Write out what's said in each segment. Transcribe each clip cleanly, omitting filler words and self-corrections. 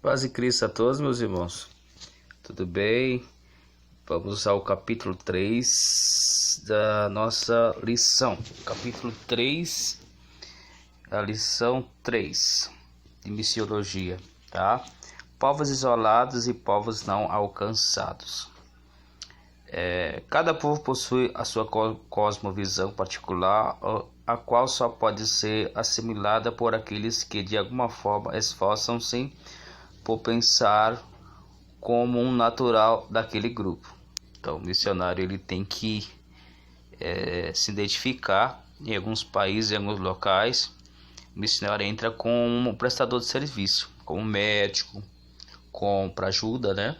Paz e Cristo a todos, meus irmãos. Tudo bem? Vamos ao capítulo 3 da nossa lição. Capítulo 3, a lição 3 de missiologia, tá? Povos isolados e povos não alcançados. Cada povo possui a sua cosmovisão particular, a qual só pode ser assimilada por aqueles que de alguma forma esforçam-se por pensar como um natural daquele grupo. Então, o missionário ele tem que se identificar em alguns países, em alguns locais. O missionário entra como um prestador de serviço, como médico, para ajuda, né?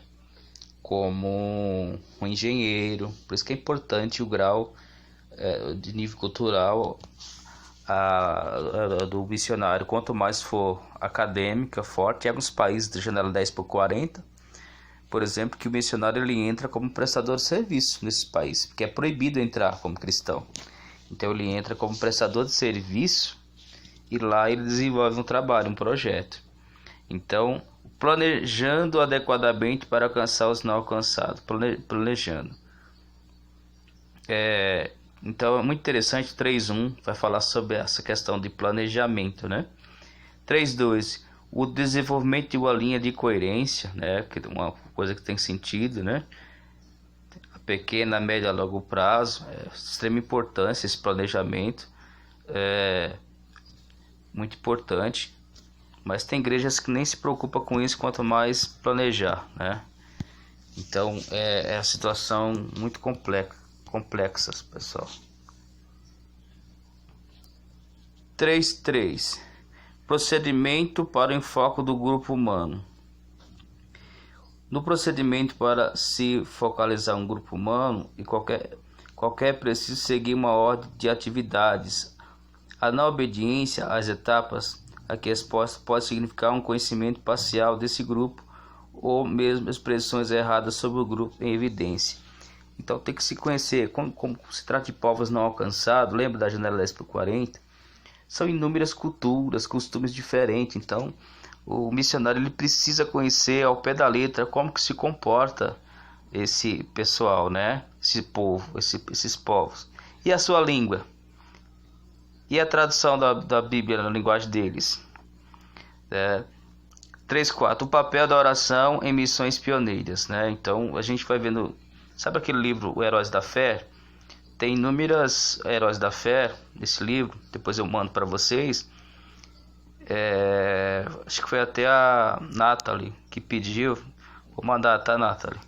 Como um engenheiro. Por isso que é importante o grau de nível cultural do missionário. Quanto mais for acadêmica, forte, em alguns países de janela 10/40, por exemplo, que o missionário ele entra como prestador de serviço nesses países, porque é proibido entrar como cristão. Então ele entra como prestador de serviço e lá ele desenvolve um trabalho, um projeto. Então, planejando adequadamente para alcançar os não alcançados, planejando. Então é muito interessante. 3.1 vai falar sobre essa questão de planejamento, né? 3.2, o desenvolvimento de uma linha de coerência, né? Que é uma coisa que tem sentido, né? A pequena, média, longo prazo, de extrema importância esse planejamento, muito importante. Mas tem igrejas que nem se preocupam com isso, quanto mais planejar, né? Então é uma situação muito complexa, pessoal. 3.3, procedimento para o enfoque do grupo humano. No procedimento para se focalizar um grupo humano, e qualquer é preciso seguir uma ordem de atividades. A não obediência às etapas aqui expostas pode significar um conhecimento parcial desse grupo ou mesmo expressões erradas sobre o grupo em evidência. Então tem que se conhecer. Como se trata de povos não alcançados, lembra da janela 10/40? São inúmeras culturas, costumes diferentes. Então o missionário ele precisa conhecer ao pé da letra como que se comporta esse pessoal, né? Esse povo, esses povos. E a sua língua? E a tradução da Bíblia na linguagem deles? 3.4, o papel da oração em missões pioneiras, né? Então a gente vai vendo, sabe aquele livro, O Heróis da Fé? Tem inúmeras heróis da fé nesse livro, depois eu mando para vocês. Acho que foi até a Nathalie que pediu, vou mandar, tá, Nathalie?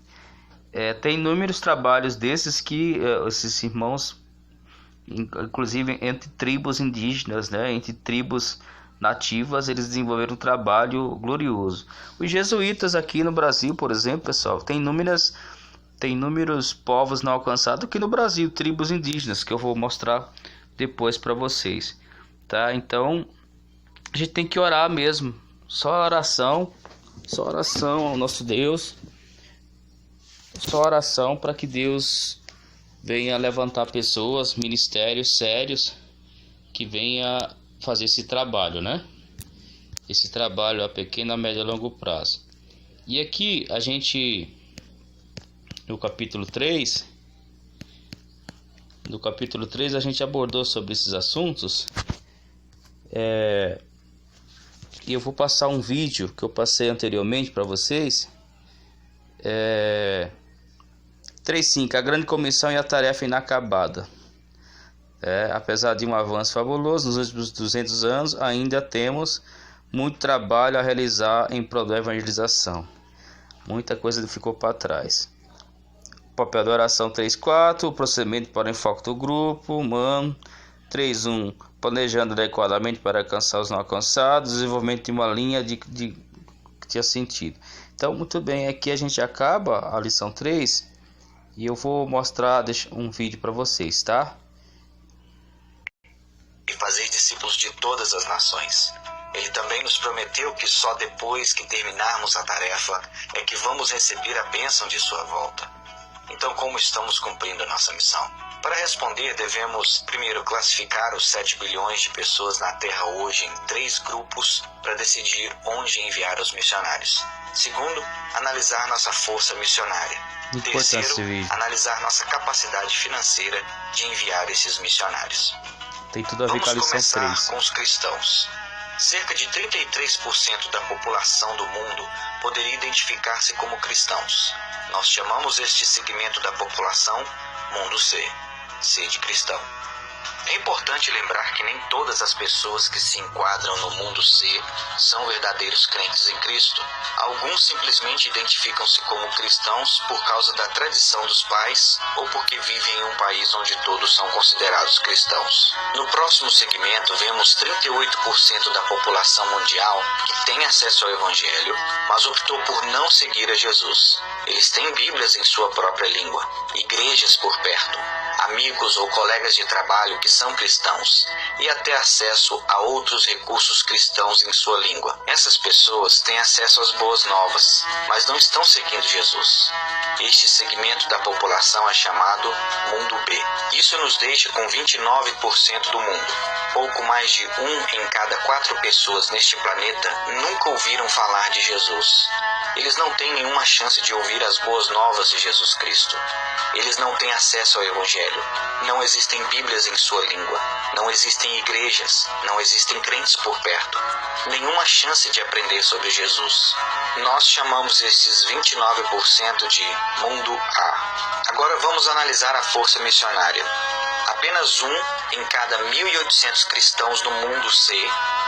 Tem inúmeros trabalhos desses que esses irmãos, inclusive entre tribos indígenas, né, entre tribos nativas, eles desenvolveram um trabalho glorioso. Os jesuítas aqui no Brasil, por exemplo, pessoal, tem inúmeros povos não alcançados aqui no Brasil, tribos indígenas, que eu vou mostrar depois para vocês, tá? Então a gente tem que orar mesmo, só oração ao nosso Deus, só oração para que Deus venha levantar pessoas, ministérios sérios que venha fazer esse trabalho, né? Esse trabalho a pequeno, a médio e a longo prazo. E aqui a gente, no capítulo 3 a gente abordou sobre esses assuntos. E eu vou passar um vídeo que eu passei anteriormente para vocês. 3.5, a grande comissão e a tarefa inacabada. Apesar de um avanço fabuloso nos últimos 200 anos, ainda temos muito trabalho a realizar em prol da evangelização. Muita coisa ficou para trás. O papel da oração 3.4, o procedimento para o enfoque do grupo humano. 3.1, planejando adequadamente para alcançar os não alcançados, desenvolvimento de uma linha que tinha sentido. Então, muito bem, aqui a gente acaba a lição 3 e eu vou mostrar um vídeo para vocês, tá? E fazer discípulos de todas as nações. Ele também nos prometeu que só depois que terminarmos a tarefa é que vamos receber a bênção de sua volta. Então, como estamos cumprindo a nossa missão? Para responder, devemos primeiro classificar os 7 bilhões de pessoas na Terra hoje em 3 grupos para decidir onde enviar os missionários. Segundo, analisar nossa força missionária. Terceiro, analisar nossa capacidade financeira de enviar esses missionários. Tem tudo a ver com a lição 3. Vamos começar com os cristãos. Cerca de 33% da população do mundo poderia identificar-se como cristãos. Nós chamamos este segmento da população Mundo C, C de cristão. É importante lembrar que nem todas as pessoas que se enquadram no mundo C são verdadeiros crentes em Cristo. Alguns simplesmente identificam-se como cristãos por causa da tradição dos pais ou porque vivem em um país onde todos são considerados cristãos. No próximo segmento, vemos 38% da população mundial que tem acesso ao Evangelho, mas optou por não seguir a Jesus. Eles têm Bíblias em sua própria língua, igrejas por perto, amigos ou colegas de trabalho que são cristãos e até acesso a outros recursos cristãos em sua língua. Essas pessoas têm acesso às boas novas, mas não estão seguindo Jesus. Este segmento da população é chamado Mundo B. Isso nos deixa com 29% do mundo. Pouco mais de 1 em cada 4 pessoas neste planeta nunca ouviram falar de Jesus. Eles não têm nenhuma chance de ouvir as boas novas de Jesus Cristo. Eles não têm acesso ao Evangelho. Não existem Bíblias em sua língua. Não existem igrejas. Não existem crentes por perto. Nenhuma chance de aprender sobre Jesus. Nós chamamos esses 29% de Mundo A. Agora vamos analisar a força missionária. Apenas 1 em cada 1.800 cristãos no mundo C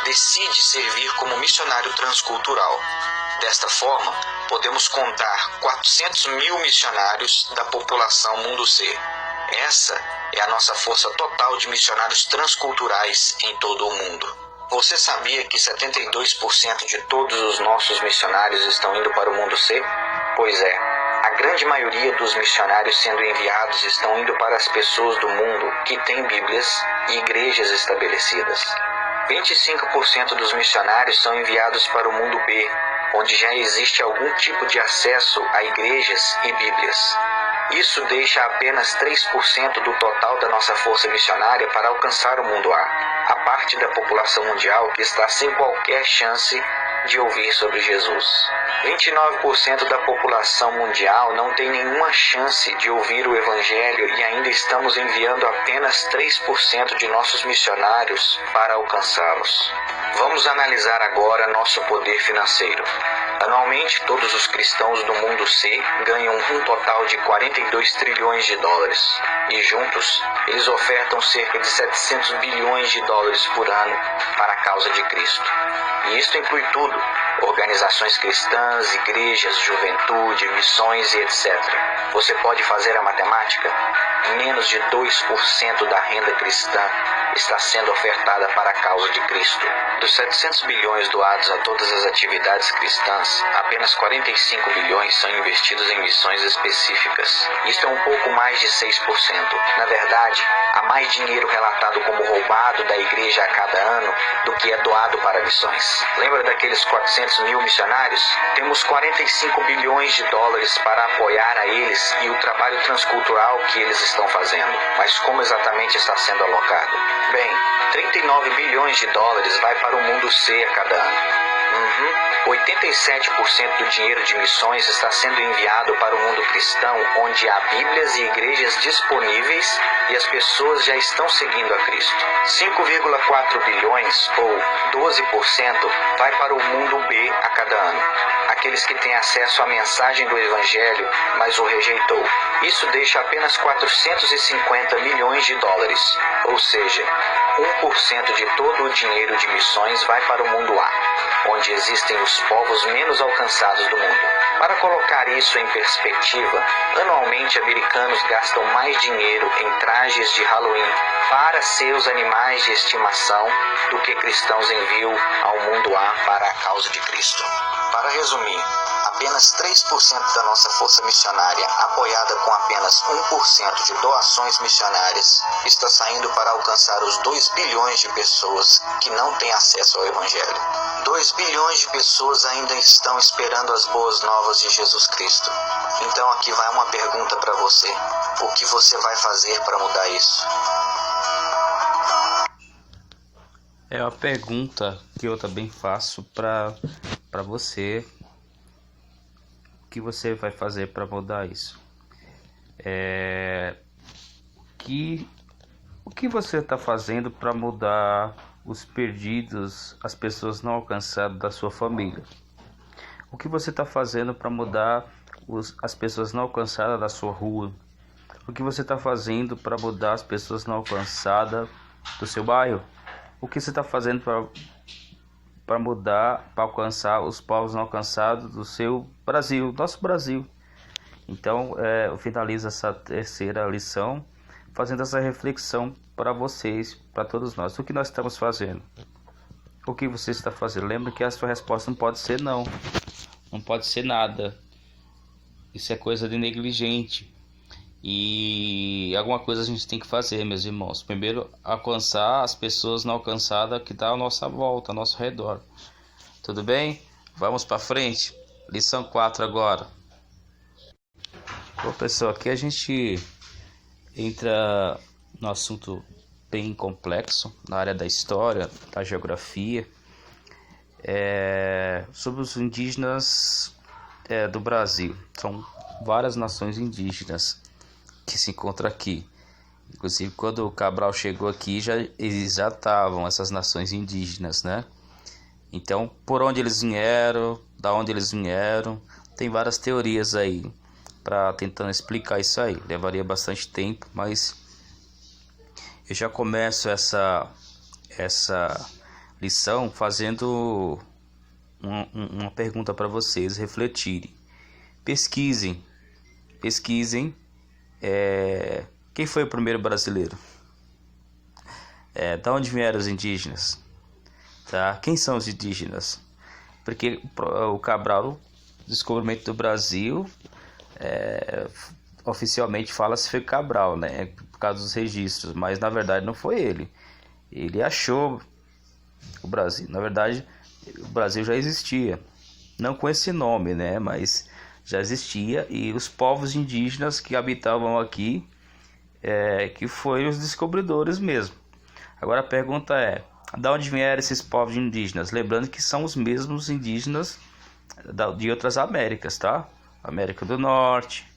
decide servir como missionário transcultural. Desta forma, podemos contar 400 mil missionários da população mundo C. Essa é a nossa força total de missionários transculturais em todo o mundo. Você sabia que 72% de todos os nossos missionários estão indo para o mundo C? Pois é, a grande maioria dos missionários sendo enviados estão indo para as pessoas do mundo que têm Bíblias e igrejas estabelecidas. 25% dos missionários são enviados para o mundo B, onde já existe algum tipo de acesso a igrejas e Bíblias. Isso deixa apenas 3% do total da nossa força missionária para alcançar o mundo A, a parte da população mundial que está sem qualquer chance de ouvir sobre Jesus. 29% da população mundial não tem nenhuma chance de ouvir o Evangelho e ainda estamos enviando apenas 3% de nossos missionários para alcançá-los. Vamos analisar agora nosso poder financeiro. Anualmente, todos os cristãos do mundo C ganham um total de 42 trilhões de dólares. E juntos, eles ofertam cerca de 700 bilhões de dólares por ano para a causa de Cristo. E isto inclui tudo: organizações cristãs, igrejas, juventude, missões e etc. Você pode fazer a matemática? Menos de 2% da renda cristã está sendo ofertada para a causa de Cristo. Dos 700 bilhões doados a todas as atividades cristãs, apenas 45 bilhões são investidos em missões específicas. Isto é um pouco mais de 6%. Na verdade, há mais dinheiro relatado como roubado da igreja a cada ano do que é doado para missões. Lembra daqueles 400 mil missionários? Temos 45 bilhões de dólares para apoiar a eles e o trabalho transcultural que eles estão fazendo. Mas como exatamente está sendo alocado? Bem, 39 bilhões de dólares vai para o mundo C a cada ano. 87% do dinheiro de missões está sendo enviado para o mundo cristão, onde há Bíblias e igrejas disponíveis e as pessoas já estão seguindo a Cristo. 5,4 bilhões, ou 12%, vai para o mundo B a cada ano. Aqueles que têm acesso à mensagem do Evangelho, mas o rejeitou. Isso deixa apenas 450 milhões de dólares, ou seja, 1% de todo o dinheiro de missões vai para o mundo A, onde existem os povos menos alcançados do mundo. Para colocar isso em perspectiva, anualmente americanos gastam mais dinheiro em trajes de Halloween para seus animais de estimação do que cristãos enviam ao mundo A para a causa de Cristo. Para resumir, apenas 3% da nossa força missionária, apoiada com apenas 1% de doações missionárias, está saindo para alcançar os 2 bilhões de pessoas que não têm acesso ao Evangelho. 2 bilhões de pessoas ainda estão esperando as boas novas de Jesus Cristo. Então aqui vai uma pergunta para você. O que você vai fazer para mudar isso? É uma pergunta que eu também faço para você. O que você vai fazer para mudar isso? O que você está fazendo para mudar os perdidos, as pessoas não alcançadas da sua família? O que você está fazendo para mudar as pessoas não alcançadas da sua rua? O que você está fazendo para mudar as pessoas não alcançadas do seu bairro? O que você está fazendo para mudar, para alcançar os povos não alcançados do seu Brasil, nosso Brasil? Então, eu finalizo essa terceira lição fazendo essa reflexão para vocês, para todos nós. O que nós estamos fazendo? O que você está fazendo? Lembra que a sua resposta não pode ser não. Não pode ser nada. Isso é coisa de negligente. E alguma coisa a gente tem que fazer, meus irmãos. Primeiro, alcançar as pessoas não alcançadas que estão à nossa volta, ao nosso redor. Tudo bem? Vamos para frente. Lição 4 agora. Bom, pessoal, aqui a gente entra no assunto bem complexo, na área da história, da geografia, sobre os indígenas do Brasil. São várias nações indígenas que se encontram aqui. Inclusive, quando o Cabral chegou aqui, eles já estavam, essas nações indígenas, né? Então, por onde eles vieram, da onde eles vieram, tem várias teorias aí para tentando explicar isso aí. Levaria bastante tempo, mas eu já começo essa lição fazendo uma pergunta para vocês refletirem. Pesquisem. Quem foi o primeiro brasileiro? Da onde vieram os indígenas? Tá? Quem são os indígenas? Porque o Cabral, descobrimento do Brasil, oficialmente fala-se foi Cabral, né? Por causa dos registros, mas na verdade não foi ele. Ele achou o Brasil. Na verdade, o Brasil já existia, não com esse nome, né? Mas já existia, e os povos indígenas que habitavam aqui, que foram os descobridores mesmo. Agora a pergunta é: de onde vieram esses povos indígenas? Lembrando que são os mesmos indígenas de outras Américas, tá? América do Norte,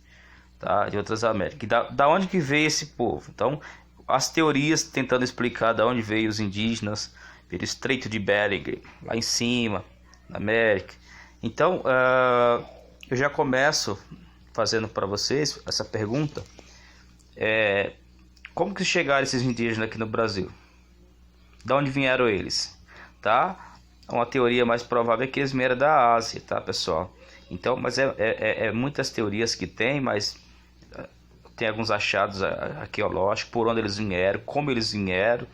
tá? De outras Américas. Da onde que veio esse povo? Então, as teorias tentando explicar de onde veio os indígenas, pelo Estreito de Bering, lá em cima, na América. Então, eu já começo fazendo para vocês essa pergunta. Como que chegaram esses indígenas aqui no Brasil? De onde vieram eles? Tá? Uma teoria mais provável é que eles vieram da Ásia, tá, pessoal? Então, mas muitas teorias que tem, mas tem alguns achados arqueológicos, por onde eles vieram, como eles vieram,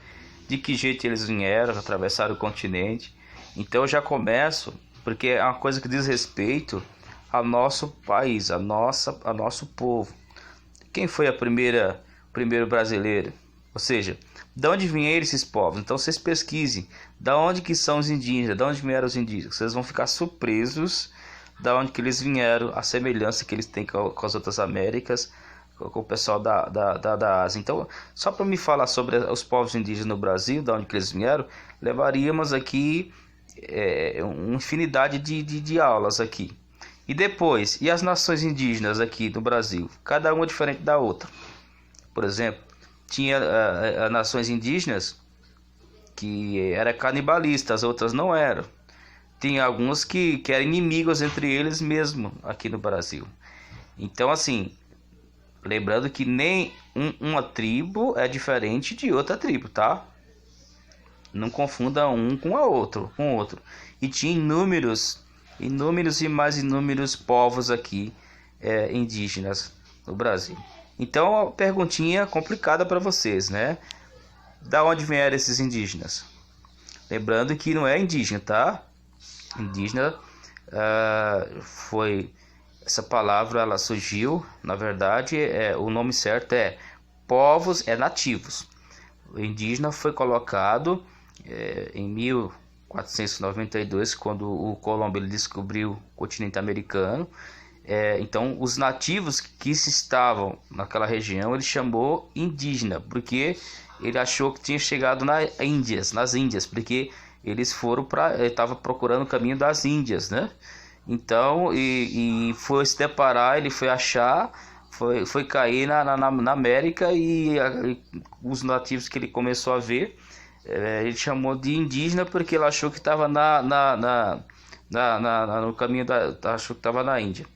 de que jeito eles vieram, atravessaram o continente. Então eu já começo, porque é uma coisa que diz respeito ao nosso país, ao nosso povo. Quem foi o primeiro brasileiro? Ou seja, de onde vieram esses povos? Então vocês pesquisem, de onde que são os indígenas, de onde vieram os indígenas. Vocês vão ficar surpresos de onde que eles vieram, a semelhança que eles têm com as outras Américas, com o pessoal da Ásia. Então, só para me falar sobre os povos indígenas no Brasil, de onde que eles vieram, levaríamos aqui uma infinidade de aulas aqui. E depois, e as nações indígenas aqui no Brasil? Cada uma diferente da outra. Por exemplo, tinha nações indígenas que eram canibalistas, as outras não eram. Tinha alguns que eram inimigos entre eles mesmo aqui no Brasil. Então, assim, lembrando que nem uma tribo é diferente de outra tribo, tá? Não confunda um com outro. E tinha inúmeros e mais inúmeros povos aqui indígenas no Brasil. Então, uma perguntinha complicada para vocês, né? Da onde vieram esses indígenas? Lembrando que não é indígena, tá? Indígena foi essa palavra, ela surgiu, na verdade, o nome certo é povos, nativos. O indígena foi colocado em 1492, quando o Colombo ele descobriu o continente americano. Então, os nativos que estavam naquela região, ele chamou indígena, porque ele achou que tinha chegado nas Índias, porque eles estavam procurando o caminho das Índias, né? Então, e foi se deparar, ele foi achar, foi cair na América, e os nativos que ele começou a ver, ele chamou de indígena, porque ele achou que estava no caminho achou que estava na Índia.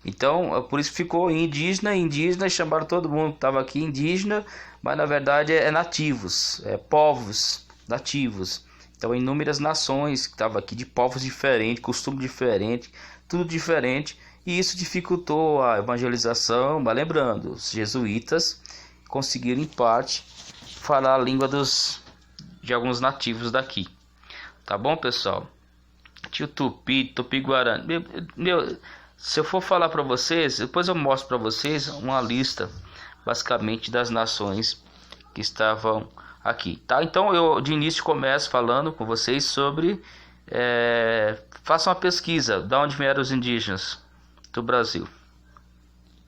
Então, por isso ficou indígena, e chamaram todo mundo que estava aqui indígena, mas na verdade nativos, povos nativos. Então, inúmeras nações que estavam aqui, de povos diferentes, costume diferente, tudo diferente, e isso dificultou a evangelização. Mas lembrando, os jesuítas conseguiram em parte falar a língua de alguns nativos daqui. Tá bom, pessoal? Tio Tupi, Tupi-Guarani. Se eu for falar para vocês, depois eu mostro para vocês uma lista, basicamente, das nações que estavam aqui, tá? Então eu de início começo falando com vocês sobre façam uma pesquisa de onde vieram os indígenas do Brasil,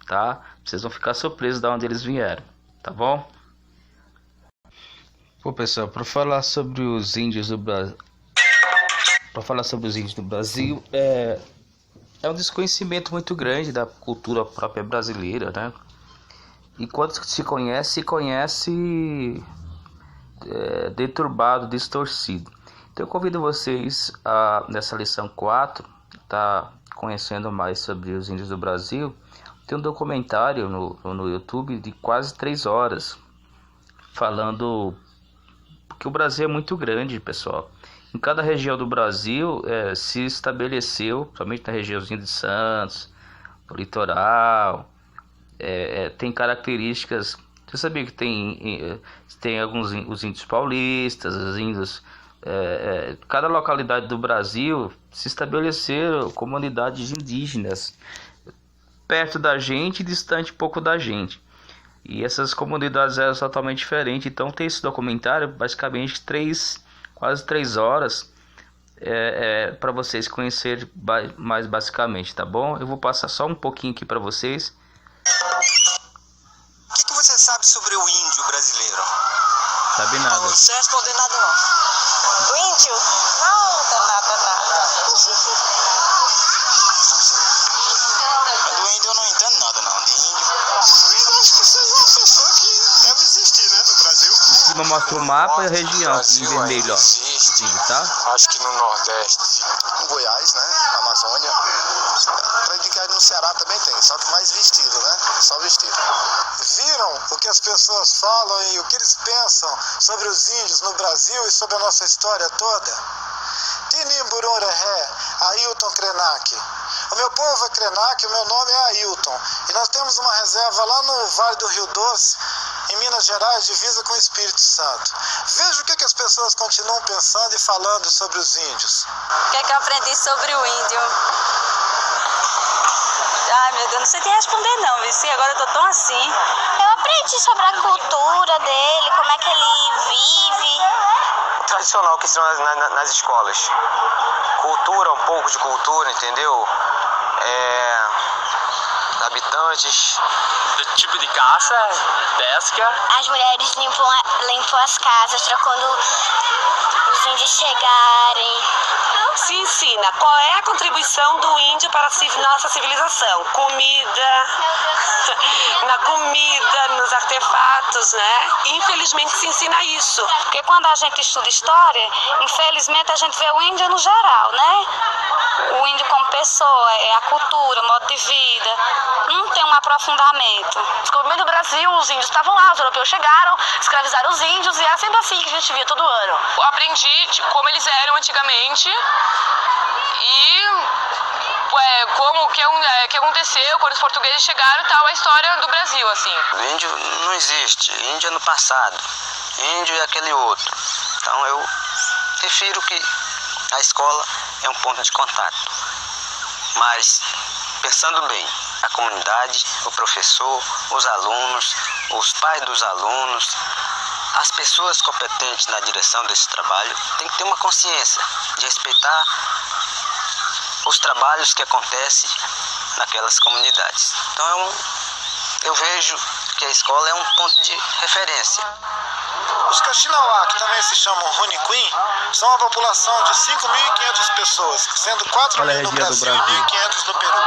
tá? Vocês vão ficar surpresos de onde eles vieram, tá bom? Bom, pessoal, para falar sobre os índios do Brasil, é um desconhecimento muito grande da cultura própria brasileira, né? E quando se conhece deturbado, distorcido. Então eu convido vocês nessa lição 4, tá conhecendo mais sobre os índios do Brasil. Tem um documentário no YouTube de quase 3 horas, falando que o Brasil é muito grande, pessoal. Em cada região do Brasil se estabeleceu, principalmente na regiãozinha de Santos, no litoral, tem características. Você sabia que tem alguns os índios paulistas, os índios, cada localidade do Brasil se estabeleceram comunidades indígenas perto da gente e distante pouco da gente. E essas comunidades eram totalmente diferentes. Então tem esse documentário, basicamente quase 3 horas, para vocês conhecerem mais basicamente, tá bom? Eu vou passar só um pouquinho aqui para vocês. O que você sabe sobre o índio brasileiro? Sabe nada. Não sei responder nada não. O índio? Nada. Do índio eu não entendo nada não, de índio. O índio acho que seja uma pessoa que deve existir, né, no Brasil. Em cima mostra o mapa e a região em vermelho, ó. Tá? Acho que no Nordeste, Goiás, né, Amazônia. Acredito que no Ceará também tem, só que mais vestido, né, só vestido. Viram o que as pessoas falam e o que eles pensam sobre os índios no Brasil e sobre a nossa história toda? Tinimburoré, Ailton Krenak. O meu povo é Krenak, o meu nome é Ailton. E nós temos uma reserva lá no Vale do Rio Doce, em Minas Gerais, divisa com o Espírito Santo. Veja o que as pessoas continuam pensando e falando sobre os índios. O que é que eu aprendi sobre o índio? Ai, meu Deus, não sei te responder não, viu? Agora eu tô tão assim. Eu aprendi sobre a cultura dele, como é que ele vive. O tradicional que ensinam nas escolas. Cultura, um pouco de cultura, entendeu? Habitantes. Do tipo de caça, pesca. As mulheres limpam as casas para quando os índios chegarem. Se ensina qual é a contribuição do índio para a nossa civilização. Comida, na comida, nos artefatos, né? Infelizmente se ensina isso. Porque quando a gente estuda história, infelizmente a gente vê o índio no geral, né? O índio como pessoa, a cultura, o modo de vida. Não tem um aprofundamento. No descobrimento do Brasil, os índios estavam lá, os europeus chegaram, escravizaram os índios e era sempre assim que a gente via todo ano. Eu aprendi como eles eram antigamente e como que aconteceu quando os portugueses chegaram e tal, a história do Brasil, assim. O índio não existe, índio é no passado, índio é aquele outro. Então eu prefiro que a escola é um ponto de contato. Mas, pensando bem, a comunidade, o professor, os alunos, os pais dos alunos, as pessoas competentes na direção desse trabalho têm que ter uma consciência de respeitar os trabalhos que acontecem naquelas comunidades. Então, eu vejo que a escola é um ponto de referência. Os Kaxinawá, que também se chamam Runiquim, são uma população de 5.500 pessoas, sendo 4.000 no Brasil e 1.500 no Peru.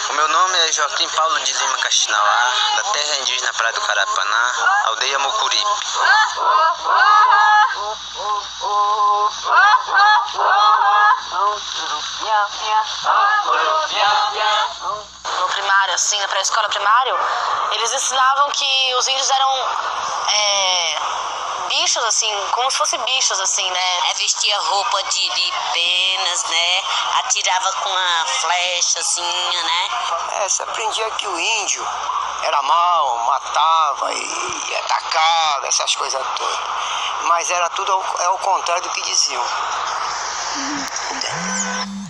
O meu nome é Joaquim Paulo de Lima Kaxinawá, da terra indígena Praia do Carapanã, aldeia Mucuripe. No primário, assim, na pré-escola primário, eles ensinavam que os índios eram bichos, assim, como se fossem bichos, assim, né? Vestia roupa de penas, né? Atirava com uma flecha, assim, né? Você aprendia que o índio era mau, matava e atacava, essas coisas todas. Mas era tudo ao contrário do que diziam.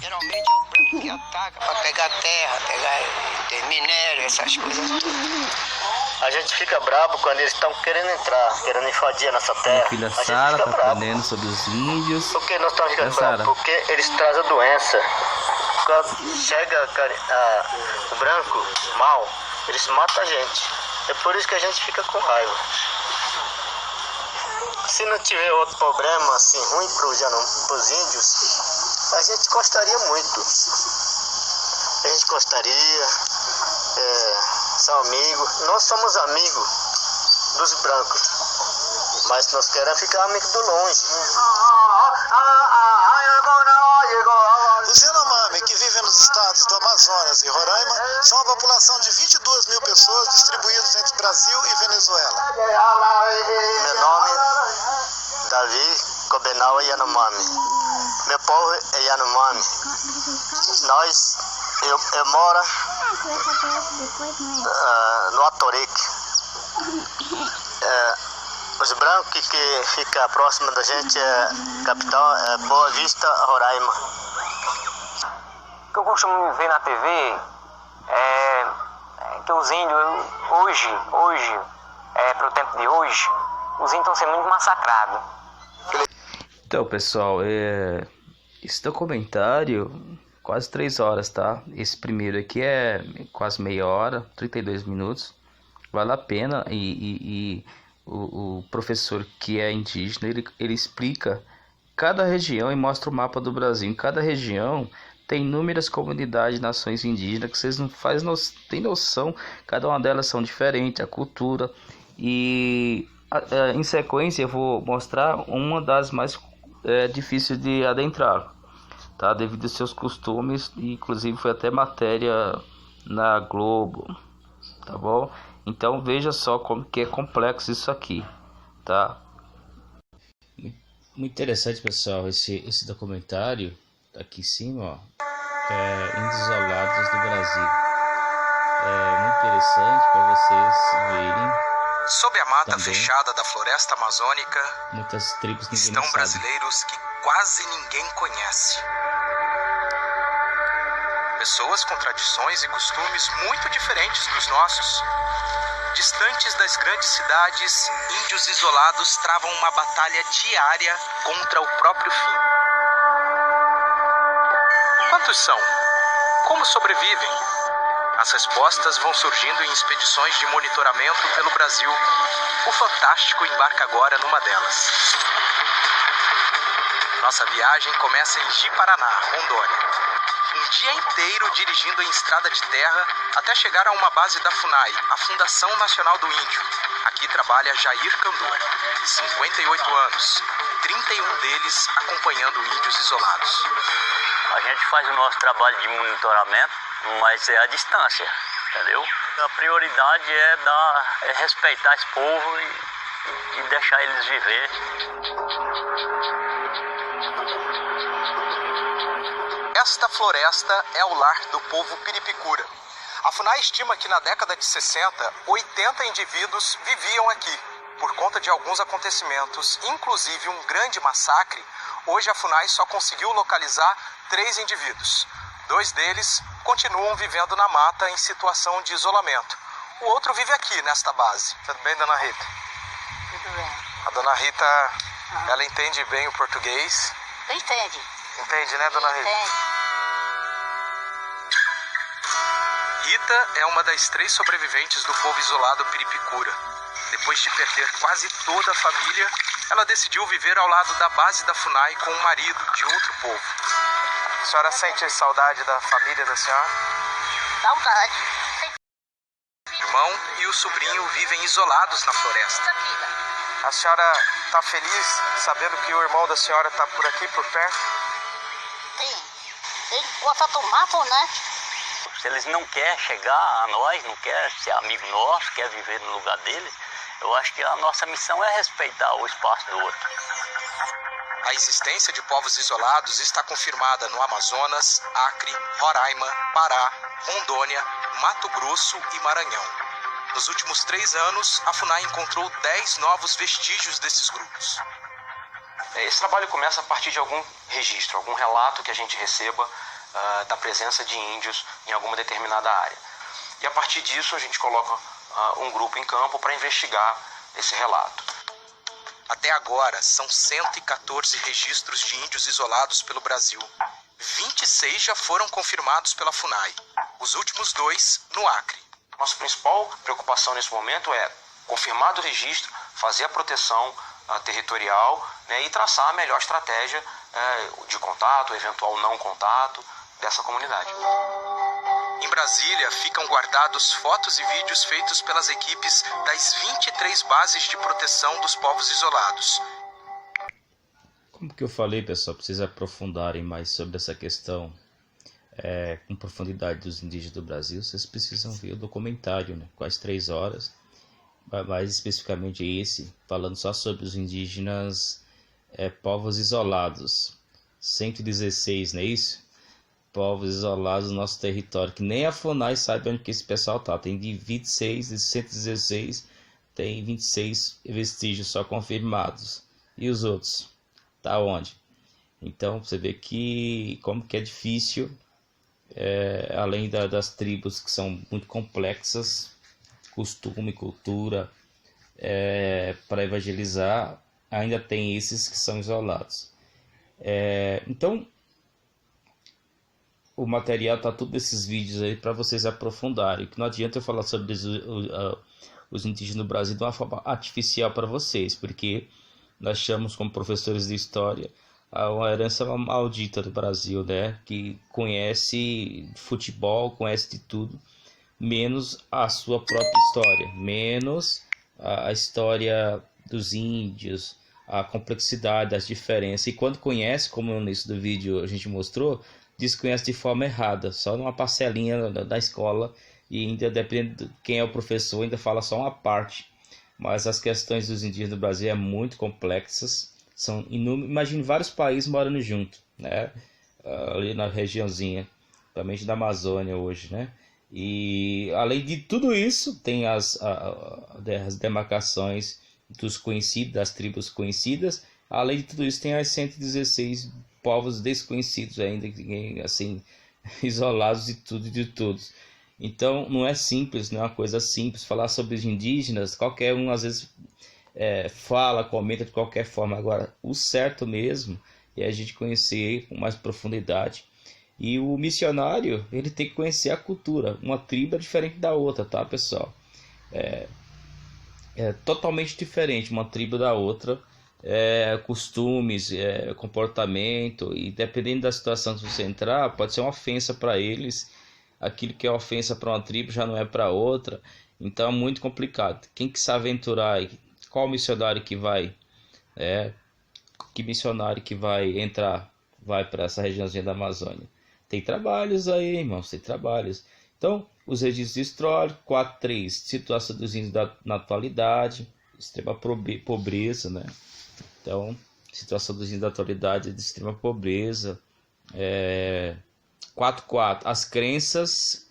Geralmente é o branco que ataca para pegar terra, pegar minério, essas coisas todas. A gente fica bravo quando eles estão querendo entrar, querendo invadir a nossa terra. Minha filha Sara tá aprendendo sobre os índios. Por que nós estamos ficando bravos? Porque eles trazem a doença. Quando chega o branco mal, eles matam a gente. É por isso que a gente fica com raiva. Se não tiver outro problema assim ruim para os índios, a gente gostaria muito. A gente gostaria, são amigos. Nós somos amigos dos brancos, mas nós queremos ficar amigos do longe. Os Yanomami, que vivem nos estados do Amazonas e Roraima, são uma população de 22.000 pessoas distribuídas entre Brasil e Venezuela. Meu nome é Davi Cobenau Yanomami. Meu povo é Yanomami. Eu moro no Atorique. Os brancos que ficam próximo da gente capital é Boa Vista, Roraima. O que eu costumo ver na TV é que os índios hoje, para o tempo de hoje, os índios estão sendo muito massacrados. Então, pessoal, esse documentário, quase 3 horas, tá? Esse primeiro aqui é quase meia hora, 32 minutos. Vale a pena. E o professor que é indígena, ele explica cada região e mostra o mapa do Brasil. Em cada região tem inúmeras comunidades, nações indígenas que vocês não têm noção. Cada uma delas são diferentes, a cultura. E em sequência eu vou mostrar uma das mais difíceis de adentrar, tá? Devido aos seus costumes, inclusive foi até matéria na Globo, tá bom? Então veja só como que é complexo isso aqui, tá? Muito interessante, pessoal, esse documentário aqui em cima, ó, Índios Isolados do Brasil. É muito interessante para vocês verem. Sob a mata também fechada da floresta amazônica, muitas tribos estão brasileiros que quase ninguém conhece. Pessoas com tradições e costumes muito diferentes dos nossos. Distantes das grandes cidades, índios isolados travam uma batalha diária contra o próprio fim. Quantos são? Como sobrevivem? As respostas vão surgindo em expedições de monitoramento pelo Brasil. O Fantástico embarca agora numa delas. Nossa viagem começa em Ji-Paraná, Rondônia. Um dia inteiro dirigindo em estrada de terra até chegar a uma base da FUNAI, a Fundação Nacional do Índio. Aqui trabalha Jair Candur, de 58 anos, 31 deles acompanhando índios isolados. A gente faz o nosso trabalho de monitoramento, mas é a distância, entendeu? A prioridade é respeitar esse povo e deixar eles viver. Esta floresta é o lar do povo piripicura. A FUNAI estima que na década de 60, 80 indivíduos viviam aqui. Por conta de alguns acontecimentos, inclusive um grande massacre, hoje a FUNAI só conseguiu localizar 3 indivíduos. 2 deles continuam vivendo na mata em situação de isolamento. O outro vive aqui, nesta base. Tudo bem, dona Rita? Tudo bem. A dona Rita, ela entende bem o português? Entende. Entende, né, dona Rita? Entende. Rita é uma das 3 sobreviventes do povo isolado Piripicura. Depois de perder quase toda a família, ela decidiu viver ao lado da base da FUNAI com o marido de outro povo. A senhora sente saudade da família da senhora? Saudade. O irmão e o sobrinho vivem isolados na floresta. A senhora está feliz sabendo que o irmão da senhora está por aqui, por perto? Sim. Ele gosta do mato, né? Se eles não querem chegar a nós, não querem ser amigo nosso, quer viver no lugar deles, eu acho que a nossa missão é respeitar o espaço do outro. A existência de povos isolados está confirmada no Amazonas, Acre, Roraima, Pará, Rondônia, Mato Grosso e Maranhão. Nos últimos 3 anos, a FUNAI encontrou 10 novos vestígios desses grupos. Esse trabalho começa a partir de algum registro, algum relato que a gente receba da presença de índios em alguma determinada área. E a partir disso a gente coloca um grupo em campo para investigar esse relato. Até agora, são 114 registros de índios isolados pelo Brasil. 26 já foram confirmados pela FUNAI. Os últimos 2 no Acre. Nossa principal preocupação nesse momento é confirmar o registro, fazer a proteção territorial, né, e traçar a melhor estratégia de contato, eventual não contato dessa comunidade. Em Brasília, ficam guardados fotos e vídeos feitos pelas equipes das 23 bases de proteção dos povos isolados. Como que eu falei, pessoal, para vocês aprofundarem mais sobre essa questão com profundidade dos indígenas do Brasil, vocês precisam ver o documentário, né? Quase 3 horas, mais especificamente esse, falando só sobre os indígenas povos isolados. 116, não é isso? Povos isolados no nosso território, que nem a FUNAI sabe onde que esse pessoal tá. Tem de 26, de 116, tem 26 vestígios só confirmados. E os outros? Tá onde? Então, você vê que como que é difícil, além das tribos que são muito complexas, costume, cultura, para evangelizar, ainda tem esses que são isolados. Então, o material tá tudo desses vídeos aí para vocês aprofundarem. Que não adianta eu falar sobre os indígenas do Brasil de uma forma artificial para vocês, porque nós chamamos como professores de história uma herança maldita do Brasil, né? Que conhece futebol, conhece de tudo, menos a sua própria história, menos a história dos índios, a complexidade, as diferenças. E quando conhece, como no início do vídeo a gente mostrou, diz que conhece de forma errada, só numa parcelinha da escola, e ainda dependendo de quem é o professor, ainda fala só uma parte. Mas as questões dos indígenas do Brasil é muito complexas, são inúmeros. Imagine vários países morando junto, né? Ali na regiãozinha, principalmente da Amazônia hoje, né? E além de tudo isso, tem as demarcações dos conhecidos, das tribos conhecidas. Além de tudo isso, tem as 116 povos desconhecidos ainda, assim, isolados de tudo e de todos. Então, não é simples, não é uma coisa simples. Falar sobre os indígenas, qualquer um às vezes fala, comenta de qualquer forma. Agora, o certo mesmo é a gente conhecer com mais profundidade. E o missionário, ele tem que conhecer a cultura. Uma tribo é diferente da outra, tá, pessoal? É totalmente diferente uma tribo da outra. Costumes, comportamento, e dependendo da situação que você entrar, pode ser uma ofensa para eles. Aquilo que é ofensa para uma tribo já não é para outra. Então é muito complicado. Quem que se aventurar, qual missionário que vai, que missionário que vai entrar, vai para essa regiãozinha da Amazônia? Tem trabalhos aí, irmãos, tem trabalhos. Então, os registros históricos, 4.3, situação dos índios na atualidade, extrema pobreza, né? Então, situação dos índios da atualidade de extrema pobreza. 4.4, as crenças,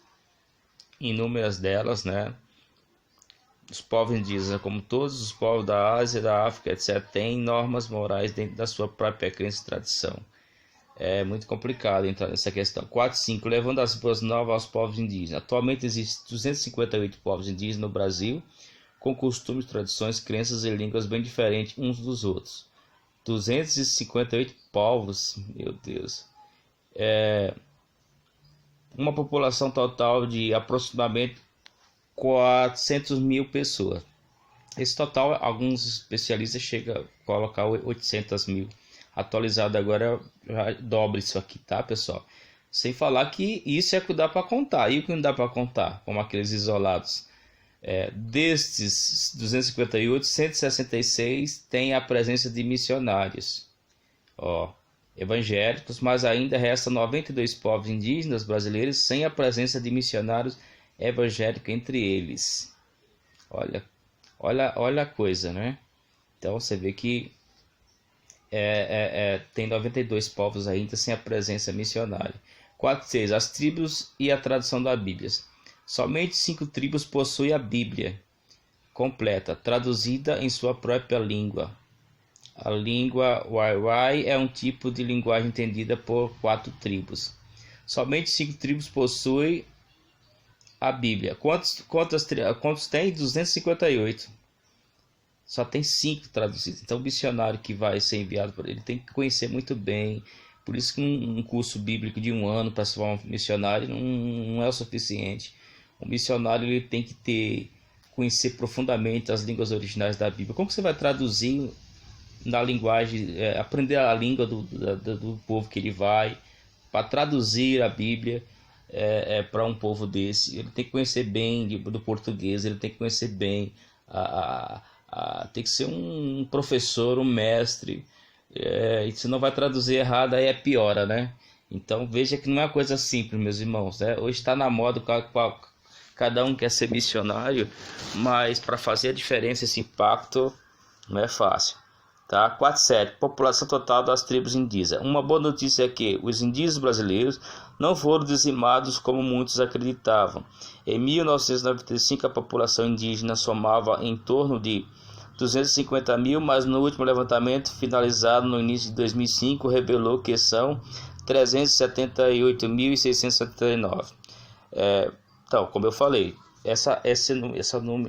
inúmeras delas, né? Os povos indígenas, como todos os povos da Ásia, da África, etc., têm normas morais dentro da sua própria crença e tradição. É muito complicado entrar nessa questão. 4.5. Levando as boas novas aos povos indígenas. Atualmente existem 258 povos indígenas no Brasil, com costumes, tradições, crenças e línguas bem diferentes uns dos outros. 258 povos, meu Deus. Uma população total de aproximadamente 400 mil pessoas. Esse total, alguns especialistas chegam a colocar 800 mil. Atualizado agora, já dobra isso aqui, tá, pessoal? Sem falar que isso é o que dá para contar. E o que não dá para contar, como aqueles isolados. Destes 258, 166 tem a presença de missionários evangélicos, mas ainda resta 92 povos indígenas brasileiros sem a presença de missionários evangélicos entre eles. Olha a coisa, né? Então você vê que tem 92 povos ainda sem a presença missionária. 4.6. As tribos e a tradução da Bíblia. Somente 5 tribos possuem a Bíblia completa, traduzida em sua própria língua. A língua Waiwai é um tipo de linguagem entendida por 4 tribos. Somente 5 tribos possuem a Bíblia. Quantos tem? 258. Só tem 5 traduzidos. Então o missionário que vai ser enviado por ele tem que conhecer muito bem. Por isso que um curso bíblico de 1 ano para ser um missionário não é o suficiente. O missionário ele tem que conhecer profundamente as línguas originais da Bíblia. Como que você vai traduzir na linguagem, aprender a língua do povo que ele vai, para traduzir a Bíblia para um povo desse? Ele tem que conhecer bem do português, ele tem que conhecer bem, tem que ser um professor, um mestre, e se não vai traduzir errado, aí piora, né? Então veja que não é uma coisa simples, meus irmãos, né? Hoje está na moda, cada um quer ser missionário, mas para fazer a diferença, esse impacto não é fácil. Tá? 4.7. População total das tribos indígenas. Uma boa notícia é que os indígenas brasileiros não foram dizimados como muitos acreditavam. Em 1995 a população indígena somava em torno de 250 mil, mas no último levantamento finalizado no início de 2005 revelou que são 378.679. Então, como eu falei, essa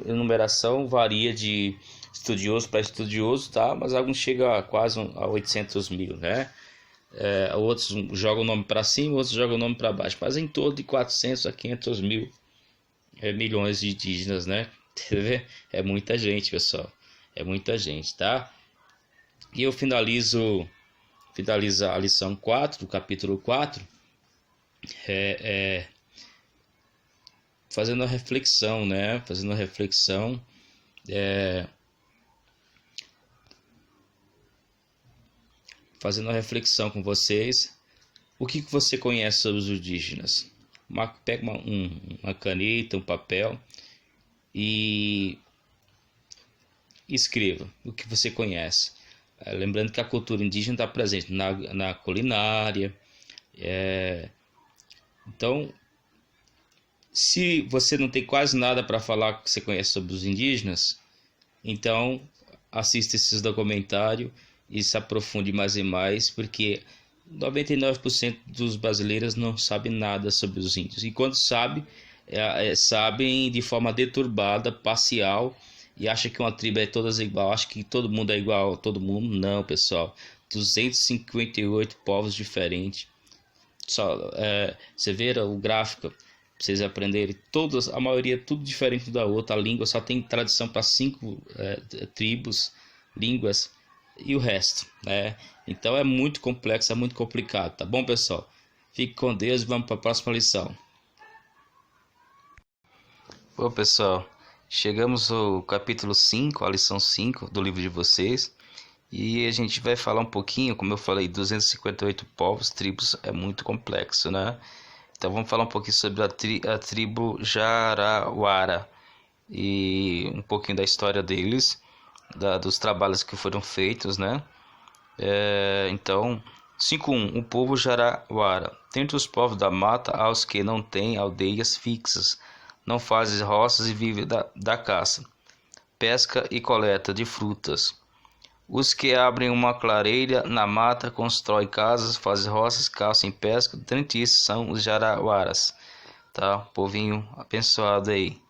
numeração varia de estudioso para estudioso, tá? Mas alguns chegam a quase a 800 mil, né? Outros jogam o nome para cima, outros jogam o nome para baixo, mas em torno de 400 a 500 mil milhões de indígenas, né? É muita gente, pessoal, é muita gente, tá? E eu finalizo a lição 4 do capítulo 4 fazendo a reflexão, né? Fazendo a reflexão com vocês. O que você conhece sobre os indígenas? Pega uma caneta, um papel e escreva o que você conhece. Lembrando que a cultura indígena está presente na culinária. Então, se você não tem quase nada para falar que você conhece sobre os indígenas, então assista esses documentários e se aprofunde mais e mais, porque 99% dos brasileiros não sabem nada sobre os índios. E quando sabem de forma deturbada, parcial, e acha que uma tribo é todas igual, acha que todo mundo é igual a todo mundo. Não, pessoal. 258 povos diferentes. Você vê o gráfico, pra vocês aprenderem, a maioria tudo diferente da outra. A língua só tem tradição para 5 tribos, línguas, e o resto, né? Então é muito complexo, é muito complicado, tá bom, pessoal? Fique com Deus e vamos para a próxima lição. Bom, pessoal, chegamos ao capítulo 5, a lição 5 do livro de vocês, e a gente vai falar um pouquinho, como eu falei, 258 povos, tribos, é muito complexo, né? Então vamos falar um pouquinho sobre a tribo Jarawara e um pouquinho da história deles, dos trabalhos que foram feitos, né? Então, 5.1. O povo Jarawara. Dentre os povos da mata, há os que não têm aldeias fixas, não fazem roças e vivem da caça, pesca e coleta de frutas. Os que abrem uma clareira na mata, constroem casas, fazem roças, caçam e pescam. Dentre esses são os Jararawaras. Tá? Povinho abençoado aí.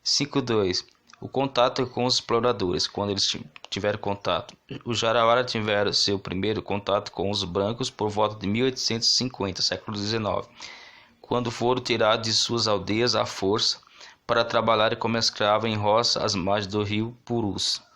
5.2. O contato com os exploradores. Quando eles tiveram contato. Os Jarawara tiveram seu primeiro contato com os brancos por volta de 1850, século XIX. Quando foram tirados de suas aldeias à força para trabalhar como escravos em roça às margens do rio Purus.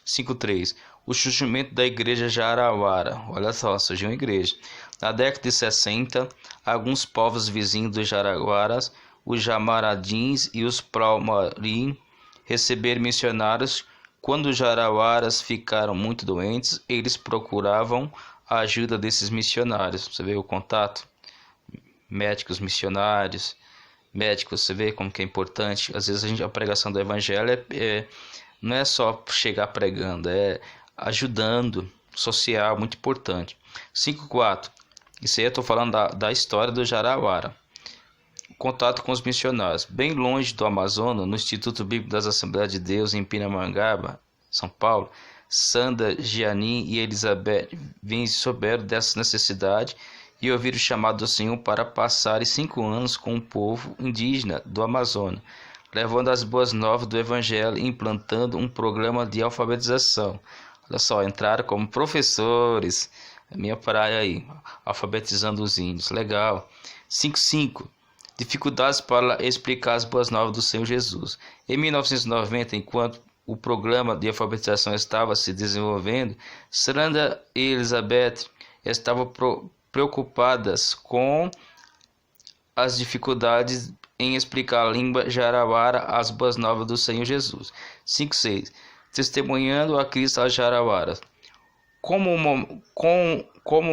5.3. O surgimento da igreja Jarawara. Olha só, surgiu uma igreja. Na década de 60, alguns povos vizinhos dos Jarawaras, os Jamaradins e os Palmarim, receberam missionários. Quando os Jarawaras ficaram muito doentes, eles procuravam a ajuda desses missionários. Você vê o contato? Médicos, missionários, médicos, você vê como que é importante. Às vezes a pregação do evangelho não é só chegar pregando, é ajudando, social, muito importante. 5.4. Isso aí eu estou falando da história do Jarawara. Contato com os missionários. Bem longe do Amazonas, no Instituto Bíblico das Assembleias de Deus, em Pindamonhangaba, São Paulo, Sandra, Gianni e Elizabeth souberam dessa necessidade e ouviram o chamado do Senhor para passarem 5 anos com o povo indígena do Amazonas, levando as boas novas do Evangelho e implantando um programa de alfabetização. Olha só, entraram como professores, minha praia aí, alfabetizando os índios, legal. 5.5. Dificuldades para explicar as boas novas do Senhor Jesus. Em 1990, enquanto o programa de alfabetização estava se desenvolvendo, Sandra e Elizabeth estavam preocupadas com as dificuldades em explicar a língua Jarawara as boas novas do Senhor Jesus. 5.6. Testemunhando a Cristo aos Jarawaras. Como o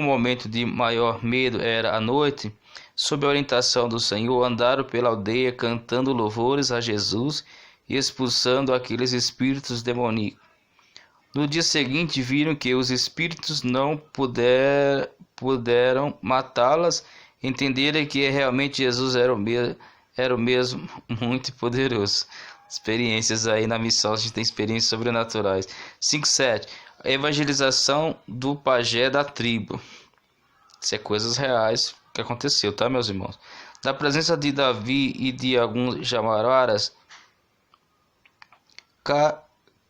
momento de maior medo era a noite, sob a orientação do Senhor, andaram pela aldeia cantando louvores a Jesus e expulsando aqueles espíritos demoníacos. No dia seguinte, viram que os espíritos não puderam matá-las, entenderam que realmente Jesus era o mesmo muito poderoso. Experiências aí na missão, a gente tem experiências sobrenaturais. 5.7. A evangelização do pajé da tribo. Isso é coisas reais que aconteceu, tá, meus irmãos? Na presença de Davi e de alguns Jamararas,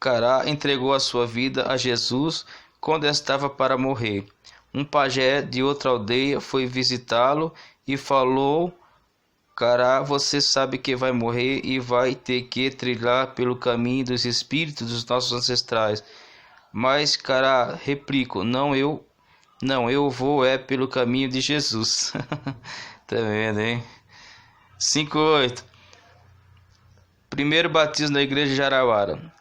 Cará entregou a sua vida a Jesus quando estava para morrer. Um pajé de outra aldeia foi visitá-lo e falou: Cará, você sabe que vai morrer e vai ter que trilhar pelo caminho dos espíritos dos nossos ancestrais. Mas Cará replicou: Não, eu vou pelo caminho de Jesus. Tá vendo, hein? 5.8. Primeiro batismo da igreja Jarawara.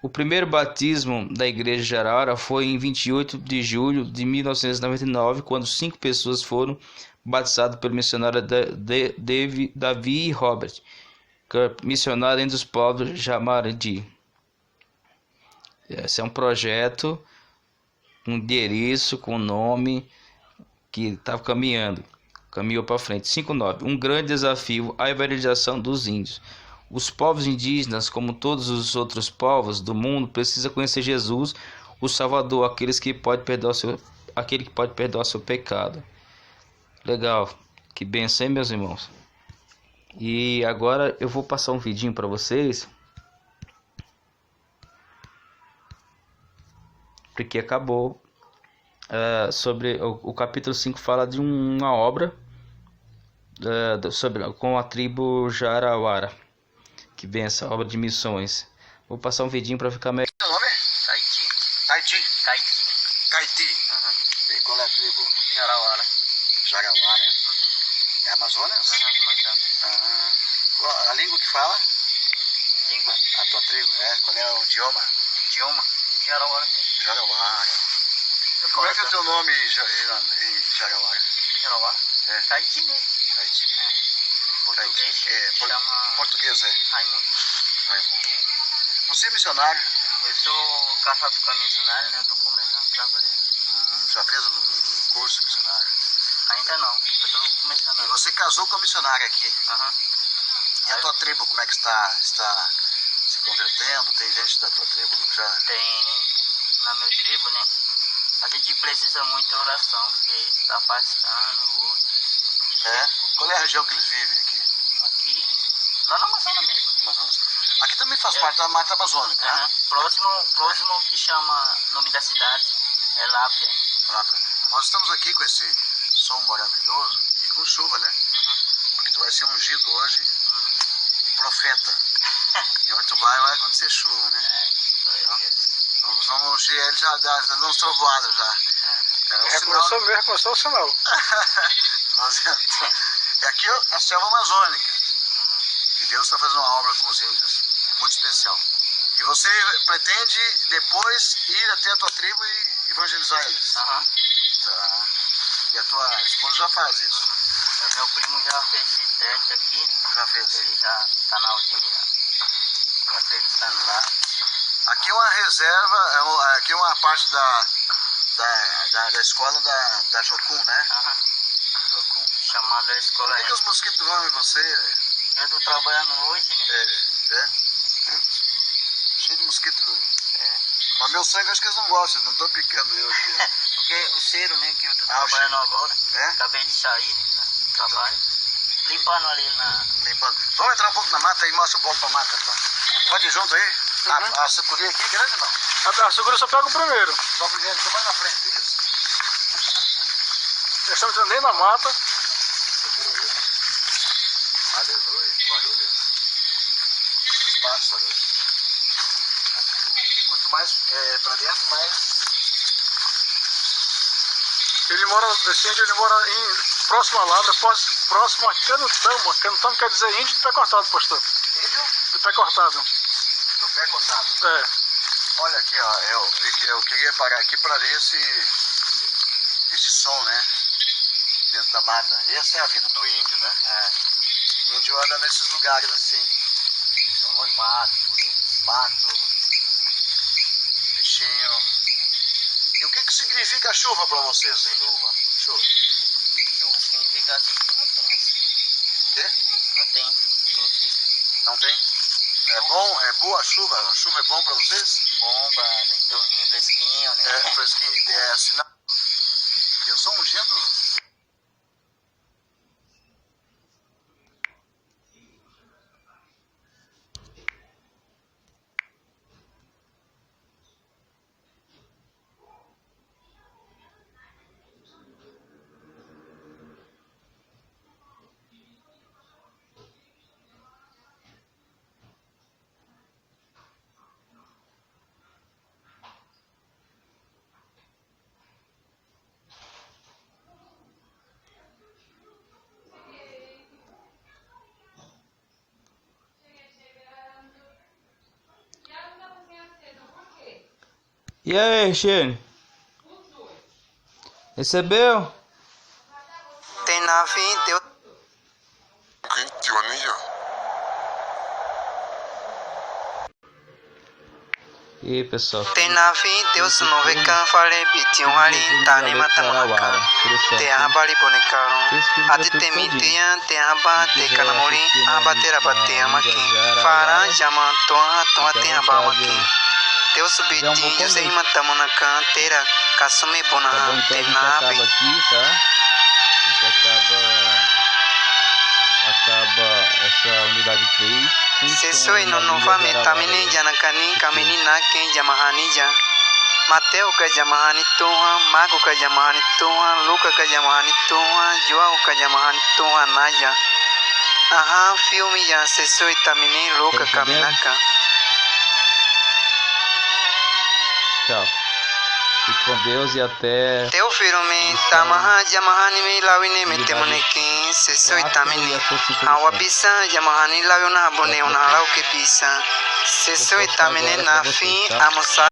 O primeiro batismo da igreja Jarawara foi em 28 de julho de 1999, quando 5 pessoas foram batizadas pelo missionário Davi e Robert, missionário entre os povos Jamaradi. Esse é um projeto, um endereço com nome que estava caminhou para frente. 5.9. Um grande desafio à evangelização dos índios. Os povos indígenas, como todos os outros povos do mundo, precisam conhecer Jesus, o Salvador, aquele que pode perdoar o seu pecado. Legal, que bênção, hein, meus irmãos? E agora eu vou passar um vidinho para vocês, porque acabou. Sobre o capítulo 5 fala de uma obra com a tribo Jarawara. Que benção, obra de missões. Vou passar um vidinho para ficar melhor. Seu nome? Caiti. E qual é a tribo? Jarawara. É Amazonas? A língua que fala? A tua tribo? Qual é o idioma? Jarawara. Como é que é o teu nome em Jarawara? Caiti mesmo. Português é? Raimundo. Você é missionário? Eu sou casado com a missionária, né? Estou começando a trabalhar. Já fez o curso missionário? Ainda não, eu estou começando. E você casou com a missionária aqui? E a tua tribo, como é que está se convertendo? Tem gente da tua tribo já? Tem na minha tribo, né? A gente precisa muito de oração, porque está afastando outros. É? Qual é a região que eles vivem aqui? Aqui, lá na Amazônia mesmo. Aqui também faz parte da Mata Amazônica, né? Próximo que chama nome da cidade é Lápia. Nós estamos aqui com esse som maravilhoso e com chuva, né? Porque tu vai ser ungido hoje, profeta. E onde tu vai acontecer chuva, né? Nós vamos ungir ele, já dá uns trovoados já. Recomeçou o sinal. Aqui é a selva amazônica. E Deus está fazendo uma obra com os índios, muito especial. E você pretende depois ir até a tua tribo e evangelizar eles? Tá. E a tua esposa já faz isso? Meu primo já fez esse teste aqui. Já fez? Ele já está na aldeia, evangelizando lá. Aqui é uma reserva, aqui é uma parte da escola da Jocum, né? Jocum. Chamando a escola. Por que os mosquitos vão em você? Eu estou trabalhando hoje, né? Cheio de mosquito. Mas meu sangue acho que eles não gostam, não estou picando eu aqui. Porque o cheiro, né, que eu estou trabalhando agora. Acabei de sair, né, do trabalho. Limpando ali Limpando. Vamos entrar um pouco na mata e mostra um pouco pra mata. Então. Pode ir junto aí? A sucuri aqui grande não? A sucuri só pega o primeiro. Só o primeiro, estou mais na frente. Isso. Estamos entrando nem na mata. Aleluia, barulho. Pássaros. Quanto mais pra dentro, mais. Esse índio ele mora próximo a Lavra, próximo a Canutama. Canutama quer dizer índio de pé cortado, pastor. Índio? De pé cortado. Do pé cortado? É. Olha aqui, ó, eu queria parar aqui para ver esse som, né? Dentro da mata. Essa é a vida do índio, né? O índio anda nesses lugares assim. Então, mato, peixinho. E o que significa a chuva para vocês, hein? Chuva. Chuva significa assim que não tem. Quê? Não tem. Significa. Não tem? É bom? É boa a chuva? A chuva é bom para vocês? Bomba, tem torninho fresquinho, né? Fresquinho. É sinal. Eu sou ungindo. E aí, Xene? Recebeu? Tem na fim, deu. E aí, pessoal? Tem na fim, Deus não vê can fale bitinho ali, tá nem matando cá. Te abali bonecaron. Adi te mitian, te aba, te canamori, abatera bate amaki. Faran jama toa te aba maki. Deus bitinho, eu sei matamos na canteira, casame bonahan, te nabe. Aqui, tá? Acaba essa unidade 3. Se soy no fame tamine janakani kamini na ken jamahani ja. Mateo ka jamahani toha, Mago ka jamahani toha, Luca ka jamahani toha, João ka jamahani toha naja. Aha, filme já se soy tamine Luca kaminaka. Tchau. Fique com Deus e até. Teu filme tamaha jamahani me lawine me temonekin se soy tamine. Awa bisa jamahani lawina bone ona lau ke bisa. Se soy tamine na fim amosa.